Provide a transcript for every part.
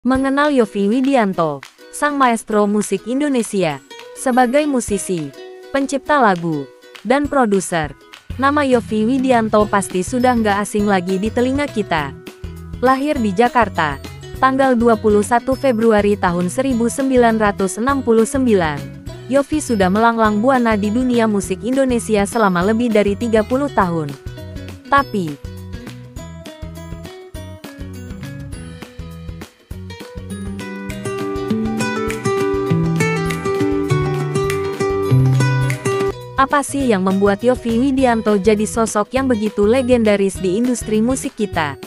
Mengenal Yovie Widianto, sang maestro musik Indonesia. Sebagai musisi, pencipta lagu, dan produser, nama Yovie Widianto pasti sudah nggak asing lagi di telinga kita. Lahir di Jakarta, tanggal 21 Februari tahun 1969, Yovie sudah melanglang buana di dunia musik Indonesia selama lebih dari 30 tahun. Tapi, apa sih yang membuat Yovie Widianto jadi sosok yang begitu legendaris di industri musik kita?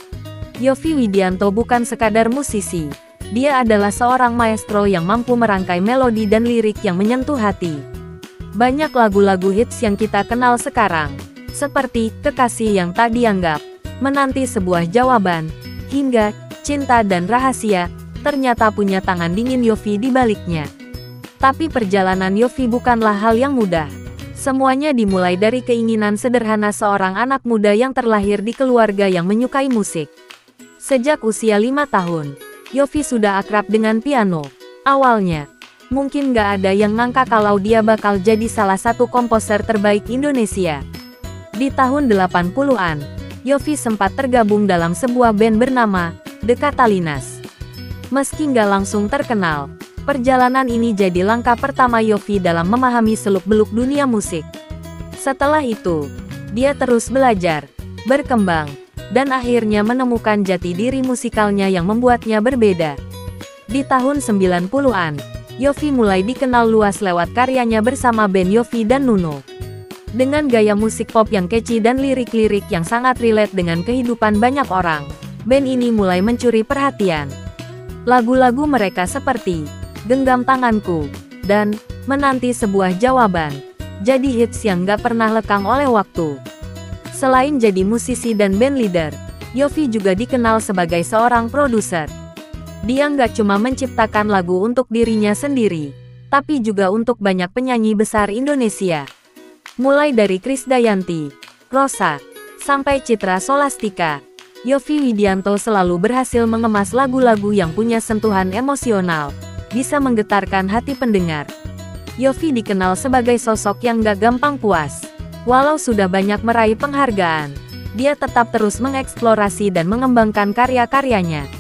Yovie Widianto bukan sekadar musisi. Dia adalah seorang maestro yang mampu merangkai melodi dan lirik yang menyentuh hati. Banyak lagu-lagu hits yang kita kenal sekarang, seperti Kekasih yang Tak Dianggap, Menanti Sebuah Jawaban, hingga Cinta dan Rahasia, ternyata punya tangan dingin Yovie di baliknya. Tapi perjalanan Yovie bukanlah hal yang mudah. Semuanya dimulai dari keinginan sederhana seorang anak muda yang terlahir di keluarga yang menyukai musik. Sejak usia 5 tahun, Yovie sudah akrab dengan piano. Awalnya, mungkin gak ada yang ngangka kalau dia bakal jadi salah satu komposer terbaik Indonesia. Di tahun 80-an, Yovie sempat tergabung dalam sebuah band bernama The Catalinas. Meski gak langsung terkenal, perjalanan ini jadi langkah pertama Yovie dalam memahami seluk-beluk dunia musik. Setelah itu, dia terus belajar, berkembang, dan akhirnya menemukan jati diri musikalnya yang membuatnya berbeda. Di tahun 90-an, Yovie mulai dikenal luas lewat karyanya bersama band Yovie dan Nuno. Dengan gaya musik pop yang catchy dan lirik-lirik yang sangat relate dengan kehidupan banyak orang, band ini mulai mencuri perhatian. Lagu-lagu mereka seperti Genggam Tanganku, dan Menanti Sebuah Jawaban, jadi hits yang gak pernah lekang oleh waktu. Selain jadi musisi dan band leader, Yovie juga dikenal sebagai seorang produser. Dia gak cuma menciptakan lagu untuk dirinya sendiri, tapi juga untuk banyak penyanyi besar Indonesia. Mulai dari Krisdayanti, Rosa, sampai Citra Solastika, Yovie Widianto selalu berhasil mengemas lagu-lagu yang punya sentuhan emosional, bisa menggetarkan hati pendengar. Yovie dikenal sebagai sosok yang gak gampang puas. Walau sudah banyak meraih penghargaan, dia tetap terus mengeksplorasi dan mengembangkan karya-karyanya.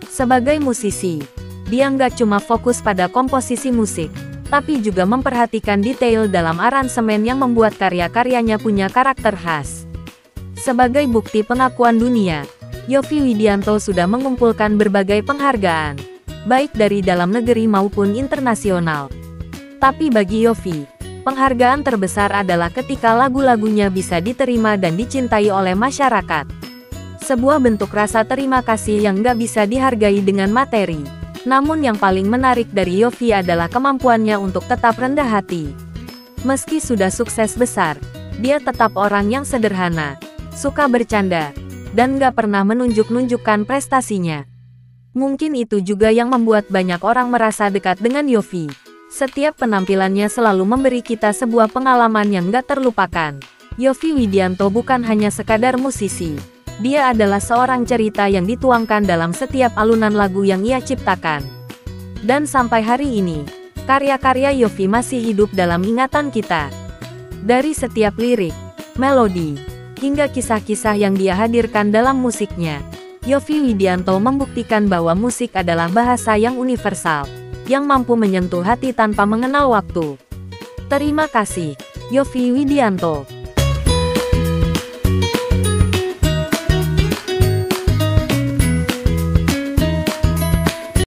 Sebagai musisi, dia gak cuma fokus pada komposisi musik, tapi juga memperhatikan detail dalam aransemen yang membuat karya-karyanya punya karakter khas. Sebagai bukti pengakuan dunia, Yovie Widianto sudah mengumpulkan berbagai penghargaan, baik dari dalam negeri maupun internasional. Tapi bagi Yovie, penghargaan terbesar adalah ketika lagu-lagunya bisa diterima dan dicintai oleh masyarakat. Sebuah bentuk rasa terima kasih yang gak bisa dihargai dengan materi. Namun yang paling menarik dari Yovie adalah kemampuannya untuk tetap rendah hati. Meski sudah sukses besar, dia tetap orang yang sederhana, suka bercanda, dan gak pernah menunjukkan prestasinya. Mungkin itu juga yang membuat banyak orang merasa dekat dengan Yovie. Setiap penampilannya selalu memberi kita sebuah pengalaman yang gak terlupakan. Yovie Widianto bukan hanya sekadar musisi. Dia adalah seorang cerita yang dituangkan dalam setiap alunan lagu yang ia ciptakan. Dan sampai hari ini, karya-karya Yovie masih hidup dalam ingatan kita. Dari setiap lirik, melodi, hingga kisah-kisah yang dia hadirkan dalam musiknya, Yovie Widianto membuktikan bahwa musik adalah bahasa yang universal, yang mampu menyentuh hati tanpa mengenal waktu. Terima kasih, Yovie Widianto.